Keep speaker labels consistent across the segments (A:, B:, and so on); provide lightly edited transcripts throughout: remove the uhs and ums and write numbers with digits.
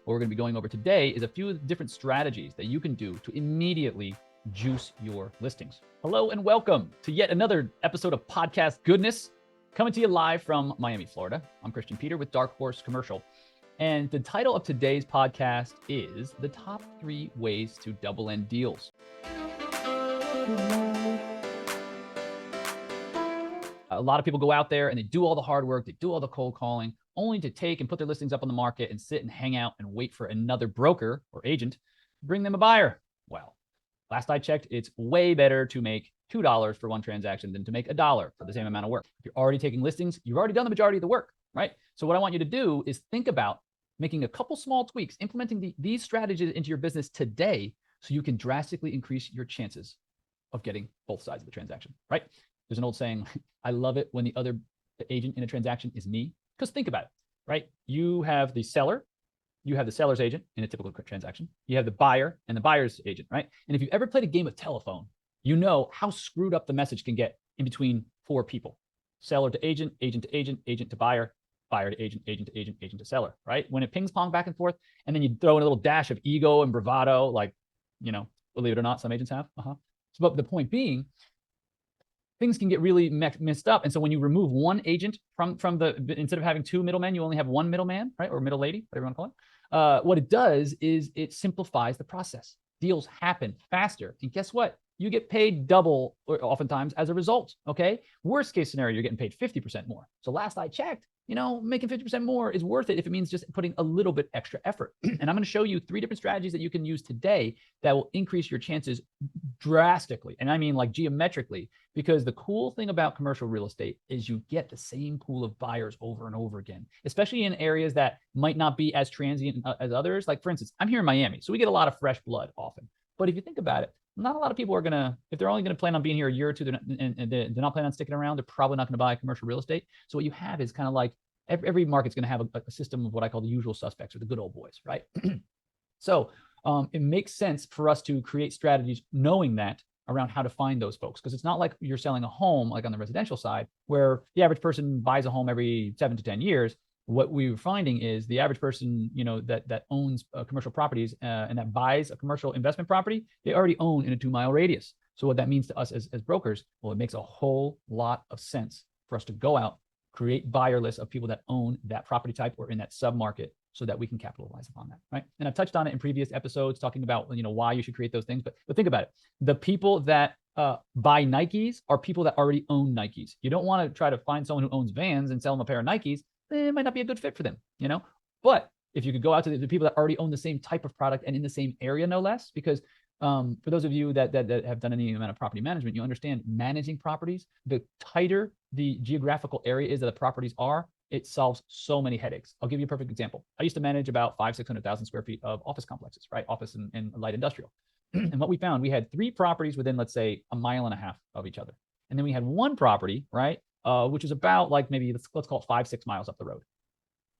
A: what we're going to be going over today is a few different strategies that you can do to immediately juice your listings. Hello and welcome to yet another episode of Podcast Goodness, coming to you live from Miami, Florida. I'm Christian Peter with Dark Horse Commercial. And the title of today's podcast is The Top 3 Ways to Double End Deals. A lot of people go out there and they do all the hard work, they do all the cold calling, only to take and put their listings up on the market and sit and hang out and wait for another broker or agent to bring them a buyer. Well, last I checked, it's way better to make $2 for one transaction than to make $1 for the same amount of work. If you're already taking listings, you've already done the majority of the work, right? So what I want you to do is think about making a couple small tweaks, implementing these strategies into your business today so you can drastically increase your chances of getting both sides of the transaction, right? There's an old saying, I love it when the other agent in a transaction is me. Because think about it, right? You have the seller, you have the seller's agent in a typical transaction. You have the buyer and the buyer's agent, right? And if you've ever played a game of telephone, you know how screwed up the message can get in between four people. Seller to agent, agent to agent, agent to buyer, buyer to agent, agent to agent, agent to seller, right? When it pings pong back and forth, and then you throw in a little dash of ego and bravado, like, believe it or not, some agents have. So, but the point being, things can get really messed up. And so when you remove one agent from instead of having two middlemen, you only have one middleman, right? Or middle lady, whatever you want to call it. What it does is it simplifies the process. Deals happen faster. And guess what? You get paid double or oftentimes as a result, okay? Worst case scenario, you're getting paid 50% more. So last I checked, making 50% more is worth it if it means just putting a little bit extra effort. And I'm going to show you 3 different strategies that you can use today that will increase your chances drastically. And I mean like geometrically, because the cool thing about commercial real estate is you get the same pool of buyers over and over again, especially in areas that might not be as transient as others. Like for instance, I'm here in Miami, so we get a lot of fresh blood often. But if you think about it, not a lot of people are going to, if they're only going to plan on being here a year or two, they're not planning on sticking around, they're probably not going to buy commercial real estate. So what you have is kind of like every market's going to have a system of what I call the usual suspects or the good old boys, right? So it makes sense for us to create strategies knowing that around how to find those folks. Because it's not like you're selling a home, like on the residential side, where the average person buys a home every 7 to 10 years. What we were finding is the average person, that owns commercial properties and that buys a commercial investment property, they already own in a 2-mile radius. So what that means to us as brokers, well, it makes a whole lot of sense for us to go out, create buyer lists of people that own that property type or in that sub-market so that we can capitalize upon that, right? And I've touched on it in previous episodes talking about, why you should create those things. But think about it. The people that buy Nikes are people that already own Nikes. You don't want to try to find someone who owns Vans and sell them a pair of Nikes. It might not be a good fit for them, But if you could go out to the people that already own the same type of product and in the same area, no less, because for those of you that have done any amount of property management, you understand managing properties, the tighter the geographical area is that the properties are, it solves so many headaches. I'll give you a perfect example. I used to manage about 500,000-600,000 square feet of office complexes, right? Office and light industrial. And what we found, we had 3 properties within, let's say, 1.5 miles of each other. And then we had one property, right? Which is about like maybe let's call it 5-6 miles up the road.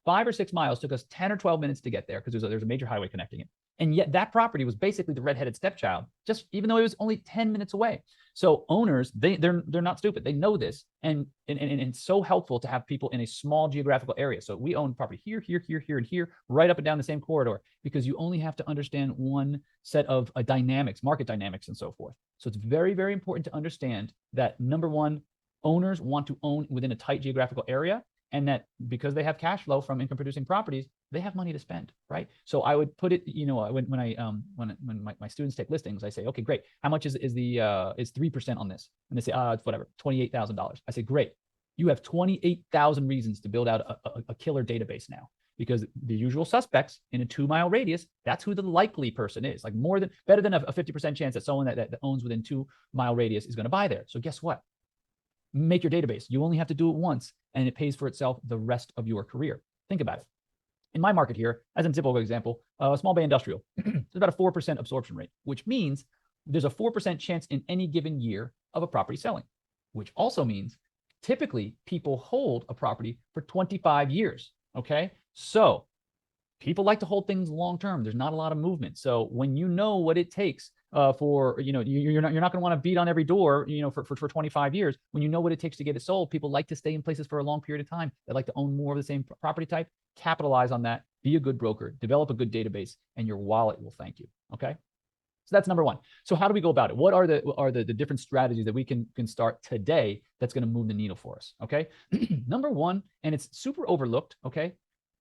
A: 5 or 6 miles took us 10 or 12 minutes to get there because there's a major highway connecting it. And yet that property was basically the redheaded stepchild, just even though it was only 10 minutes away. So owners, they're not stupid. They know this. And it's so helpful to have people in a small geographical area. So we own property here, here, here, here, and here, right up and down the same corridor, because you only have to understand one set of dynamics, market dynamics, and so forth. So it's very, very important to understand that, number one, owners want to own within a tight geographical area, and that because they have cash flow from income producing properties, they have money to spend, right? So I would put it, when my students take listings, I say, okay, great. How much is 3% on this? And they say, it's whatever, $28,000. I say, great. You have 28,000 reasons to build out a killer database now, because the usual suspects in a 2-mile radius, that's who the likely person is. Like better than a 50% chance that someone that owns within 2-mile radius is going to buy there. So guess what? Make your database. You only have to do it once, and it pays for itself the rest of your career. Think about it. In my market here, as a typical example, small bay industrial, there's about a 4% absorption rate, which means there's a 4% chance in any given year of a property selling, which also means typically people hold a property for 25 years, okay? So people like to hold things long-term. There's not a lot of movement. So when you know what it takes for, you're not going to want to beat on every door, for 25 years. When you know what it takes to get it sold, people like to stay in places for a long period of time. They like to own more of the same property type. Capitalize on that. Be a good broker. Develop a good database, and your wallet will thank you. Okay. So that's number one. So how do we go about it? What are the different strategies that we can start today that's going to move the needle for us? Okay. Number one, and it's super overlooked. Okay.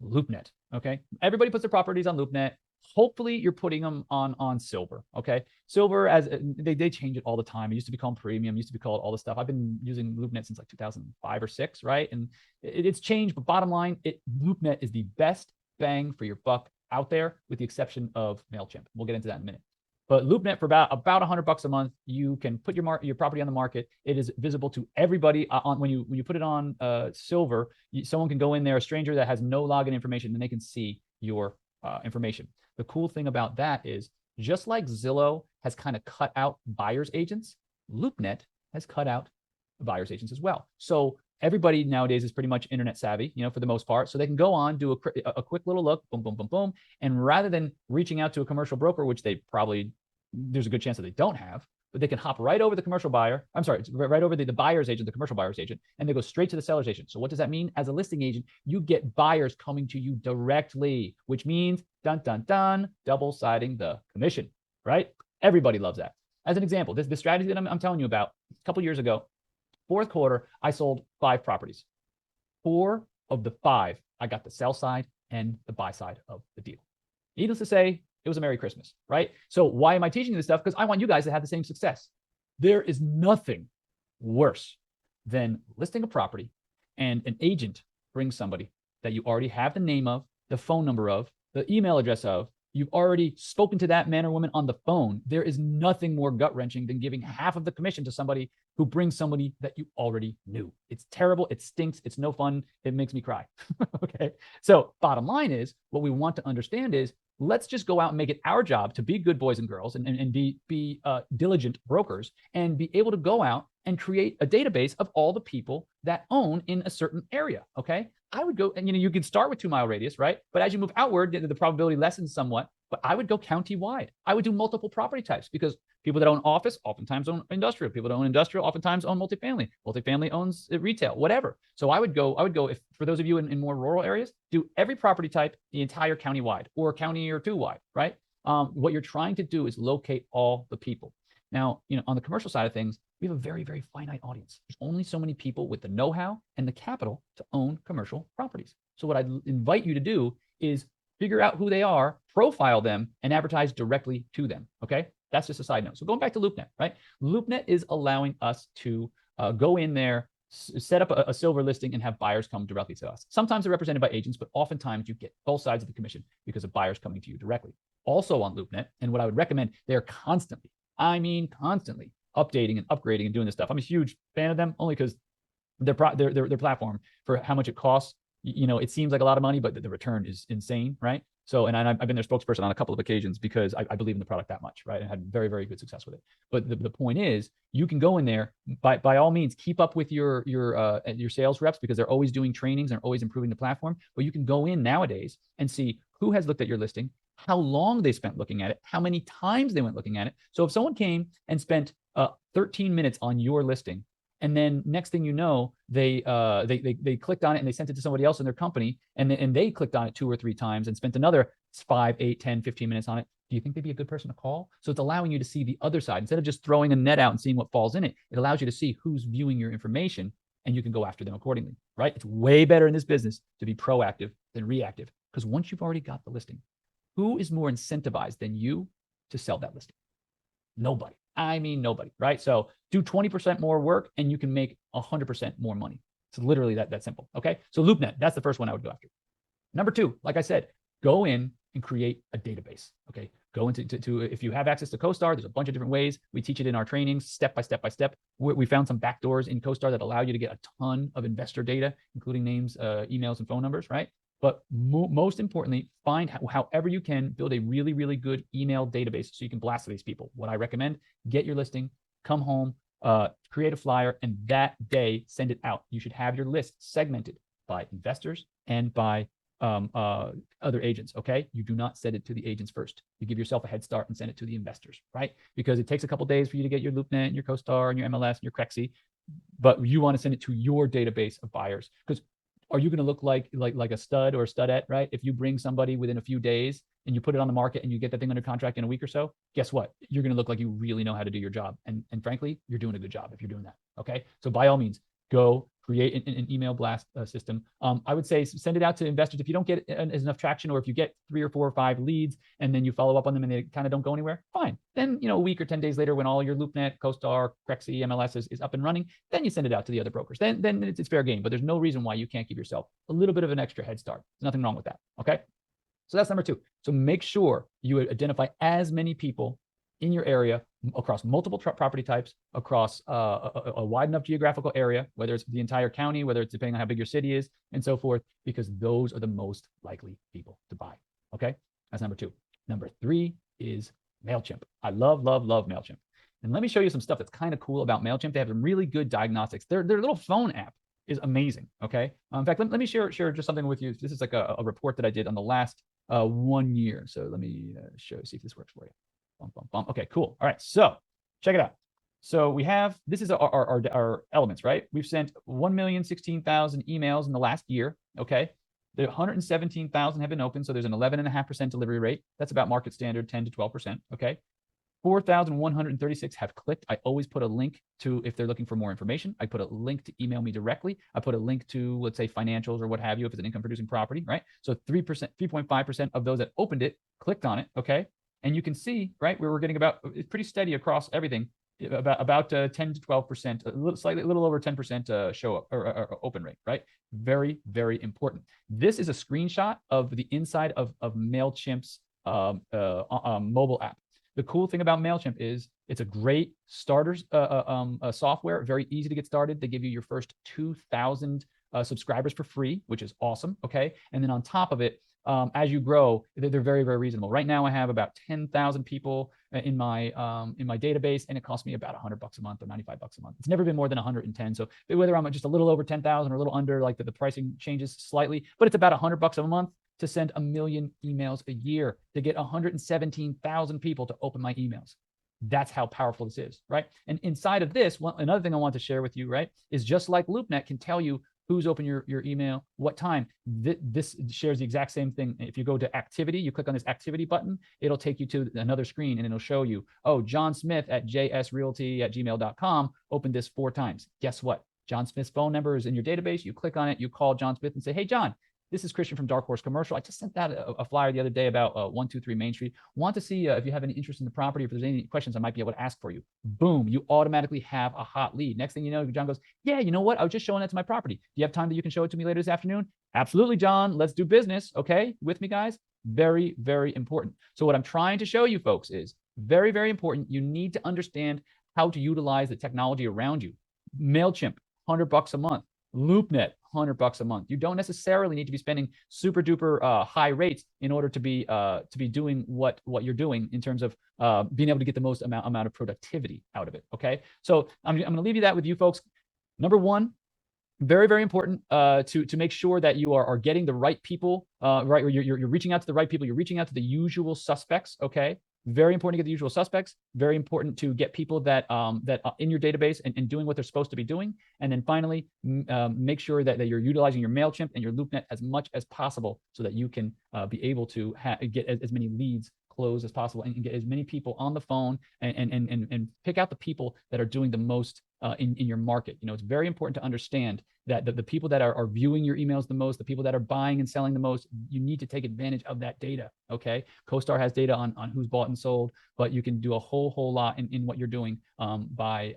A: LoopNet. Okay. Everybody puts their properties on LoopNet. Hopefully you're putting them on Silver. Okay. Silver, as they change it all the time. It used to be called Premium, used to be called all this stuff. I've been using LoopNet since like 2005 or 6, right? And it's changed, but bottom line, LoopNet is the best bang for your buck out there, with the exception of MailChimp. We'll get into that in a minute. But LoopNet, for about $100 a month, you can put your property on the market. It is visible to everybody when you put it on Silver. Someone can go in there, a stranger that has no login information, and they can see your information. The cool thing about that is, just like Zillow has kind of cut out buyer's agents, LoopNet has cut out buyer's agents as well. So everybody nowadays is pretty much internet savvy, for the most part. So they can go on, do a quick little look, boom, boom, boom, boom. And rather than reaching out to a commercial broker, which there's a good chance that they don't have, but they can hop right over the commercial buyer. I'm sorry, right over the buyer's agent, the commercial buyer's agent, and they go straight to the seller's agent. So what does that mean? As a listing agent, you get buyers coming to you directly, which means dun, dun, dun, double-siding the commission, right? Everybody loves that. As an example, this strategy that I'm telling you about, a couple years ago, fourth quarter, I sold 5 properties. 4 of the 5, I got the sell side and the buy side of the deal. Needless to say, it was a Merry Christmas, right? So why am I teaching you this stuff? Because I want you guys to have the same success. There is nothing worse than listing a property and an agent brings somebody that you already have the name of, the phone number of, the email address of. You've already spoken to that man or woman on the phone. There is nothing more gut-wrenching than giving half of the commission to somebody who brings somebody that you already knew. It's terrible. It stinks. It's no fun. It makes me cry. Okay. So bottom line is, what we want to understand is, let's just go out and make it our job to be good boys and girls and be diligent brokers, and be able to go out and create a database of all the people that own in a certain area. Okay. I would go, and you can start with 2 mile radius, right? But as you move outward, the probability lessens somewhat. But I would go county-wide. I would do multiple property types, because people that own office oftentimes own industrial. People that own industrial oftentimes own multifamily. Multifamily owns retail, whatever. So I would go, if for those of you in more rural areas, do every property type, the entire county-wide, or county or 2 wide, right? What you're trying to do is locate all the people. Now, on the commercial side of things, we have a very, very finite audience. There's only so many people with the know-how and the capital to own commercial properties. So what I'd invite you to do is figure out who they are, profile them, and advertise directly to them. Okay. That's just a side note. So going back to LoopNet, right? LoopNet is allowing us to go in there, set up a Silver listing, and have buyers come directly to us. Sometimes they're represented by agents, but oftentimes you get both sides of the commission because of buyers coming to you directly. Also on LoopNet, and what I would recommend, they're constantly updating and upgrading and doing this stuff. I'm a huge fan of them, only because their platform, for how much it costs, it seems like a lot of money, but the return is insane, right? So, and I've been their spokesperson on a couple of occasions because I believe in the product that much, right? And had very, very good success with it. But the point is, you can go in there, by all means, keep up with your sales reps, because they're always doing trainings and always improving the platform. But you can go in nowadays and see who has looked at your listing, how long they spent looking at it, how many times they went looking at it. So if someone came and spent 13 minutes on your listing, and then next thing you know, they clicked on it and they sent it to somebody else in their company, and they clicked on it 2 or 3 times and spent another 5, 8, 10, 15 minutes on it. Do you think they'd be a good person to call? So it's allowing you to see the other side. Instead of just throwing a net out and seeing what falls in it, it allows you to see who's viewing your information, and you can go after them accordingly, right? It's way better in this business to be proactive than reactive, because once you've already got the listing, who is more incentivized than you to sell that listing? Nobody. I mean, nobody, right? So do 20% more work and you can make 100% more money. It's literally that simple. Okay. So LoopNet, that's the first one I would go after. Number 2, like I said, go in and create a database. Okay. Go into if you have access to CoStar, there's a bunch of different ways. We teach it in our trainings, step by step by step. We found some backdoors in CoStar that allow you to get a ton of investor data, including names, emails, and phone numbers, right? But most importantly, find however you can build a really, really good email database so you can blast to these people. What I recommend, get your listing, come home, create a flyer, and that day send it out. You should have your list segmented by investors and by other agents. Okay, you do not send it to the agents first. You give yourself a head start and send it to the investors, right? Because it takes a couple days for you to get your LoopNet and your CoStar and your MLS and your Crexy, but you want to send it to your database of buyers. Because are you going to look like a stud or a studette, right? If you bring somebody within a few days and you put it on the market and you get that thing under contract in a week or so, guess what? You're going to look like you really know how to do your job. And frankly, you're doing a good job if you're doing that. Okay. So by all means, go create an email blast system. I would say send it out to investors. If you don't get enough traction, or if you get 3 or 4 or 5 leads and then you follow up on them and they kind of don't go anywhere, fine. Then, a week or 10 days later, when all your LoopNet, CoStar, Crexy, MLS is up and running, then you send it out to the other brokers. Then it's fair game, but there's no reason why you can't give yourself a little bit of an extra head start. There's nothing wrong with that. Okay. So that's number 2. So make sure you identify as many people in your area across multiple property types, across a wide enough geographical area, whether it's the entire county, whether it's depending on how big your city is, and so forth, because those are the most likely people to buy. Okay, that's number 2. Number 3 is MailChimp. I love MailChimp. And let me show you some stuff that's kind of cool about MailChimp. They have some really good diagnostics. Their little phone app is amazing. Okay, in fact, let me share just something with you. This is like a report that I did on the last 1 year. So let me see if this works for you. Okay, cool. All right, so check it out. So we have, this is our elements, right? We've sent 1,016,000 emails in the last year. Okay, the 117,000 have been opened, so there's an 11.5% delivery rate. That's about market standard, 10 to 12%. Okay, 4,136 have clicked. I always put a link to, if they're looking for more information, I put a link to email me directly. I put a link to, let's say, financials or what have you, if it's an income producing property, right? So 3.5% of those that opened it clicked on it. Okay. And you can see, right, where we're getting about, it's pretty steady across everything, about 10 to 12%, a little over 10% show up or open rate, right? Very, very important. This is a screenshot of the inside of MailChimp's mobile app. The cool thing about MailChimp is it's a great starter software, very easy to get started. They give you your first 2,000 subscribers for free, which is awesome. Okay. And then on top of it, as you grow, they're very, very reasonable. Right now, I have about 10,000 people in my database, and it costs me about $100 a month or $95 a month. It's never been more than 110. So whether I'm just a little over 10,000 or a little under, like the pricing changes slightly, but it's about $100 a month to send 1 million emails a year, to get 117,000 people to open my emails. That's how powerful this is, right? And inside of this, another thing I want to share with you, right, is just like LoopNet can tell you who's opened your email, what time. This shares the exact same thing. If you go to activity, you click on this activity button, it'll take you to another screen and it'll show you, oh, John Smith at jsrealty@gmail.com opened this 4 times. Guess what? John Smith's phone number is in your database. You click on it, you call John Smith and say, hey, John, this is Christian from Dark Horse Commercial. I just sent out a flyer the other day about 123 Main Street. Want to see if you have any interest in the property, if there's any questions I might be able to ask for you. Boom, you automatically have a hot lead. Next thing you know, John goes, yeah, you know what? I was just showing that to my property. Do you have time that you can show it to me later this afternoon? Absolutely, John. Let's do business. Okay, with me, guys? Very, very important. So what I'm trying to show you folks is very, very important. You need to understand how to utilize the technology around you. MailChimp, $100 a month. LoopNet, $100 a month. You don't necessarily need to be spending super duper high rates in order to be doing what you're doing in terms of being able to get the most amount of productivity out of it. Okay, so I'm going to leave you that with you folks. Number 1, very, very important to make sure that you are getting the right people, right? Or you're reaching out to the right people. You're reaching out to the usual suspects. Okay. Very important to get the usual suspects. Very important to get people that are in your database and doing what they're supposed to be doing. And then finally, make sure that you're utilizing your MailChimp and your LoopNet as much as possible so that you can be able to get as many leads closed as possible and get as many people on the phone and pick out the people that are doing the most in your market. It's very important to understand that the people that are viewing your emails the most, the people that are buying and selling the most, you need to take advantage of that data. Okay, CoStar has data on who's bought and sold, but you can do a whole lot in what you're doing by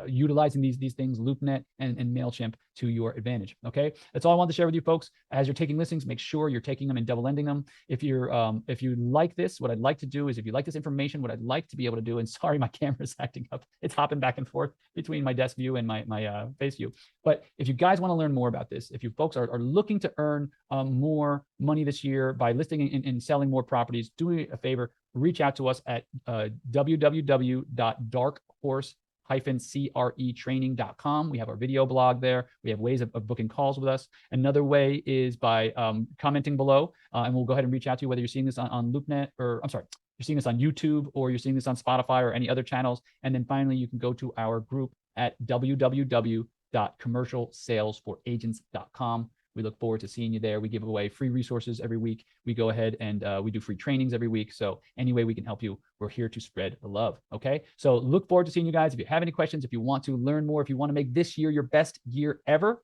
A: utilizing these things, LoopNet and MailChimp, to your advantage. Okay, that's all I wanted to share with you folks. As you're taking listings, make sure you're taking them and double ending them. If you like this, what I'd like to do is, if you like this information, what I'd like to be able to do, and sorry, my camera's acting up. It's hopping back and forth between my desk view and my face view. But if you guys want to learn more about this, if you folks are looking to earn more money this year by listing and selling more properties, do me a favor, reach out to us at www.darkhorse.com. cretraining.com. We have our video blog there. We have ways of booking calls with us. Another way is by commenting below, and we'll go ahead and reach out to you, whether you're seeing this on LoopNet, or I'm sorry, you're seeing this on YouTube, or you're seeing this on Spotify or any other channels. And then finally, you can go to our group at www.commercialsalesforagents.com. We look forward to seeing you there. We give away free resources every week. We go ahead and we do free trainings every week. So any way we can help you, we're here to spread the love. Okay. So look forward to seeing you guys. If you have any questions, if you want to learn more, if you want to make this year your best year ever,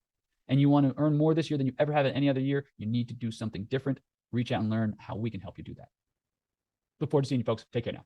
A: and you want to earn more this year than you ever have in any other year, you need to do something different. Reach out and learn how we can help you do that. Look forward to seeing you folks. Take care now.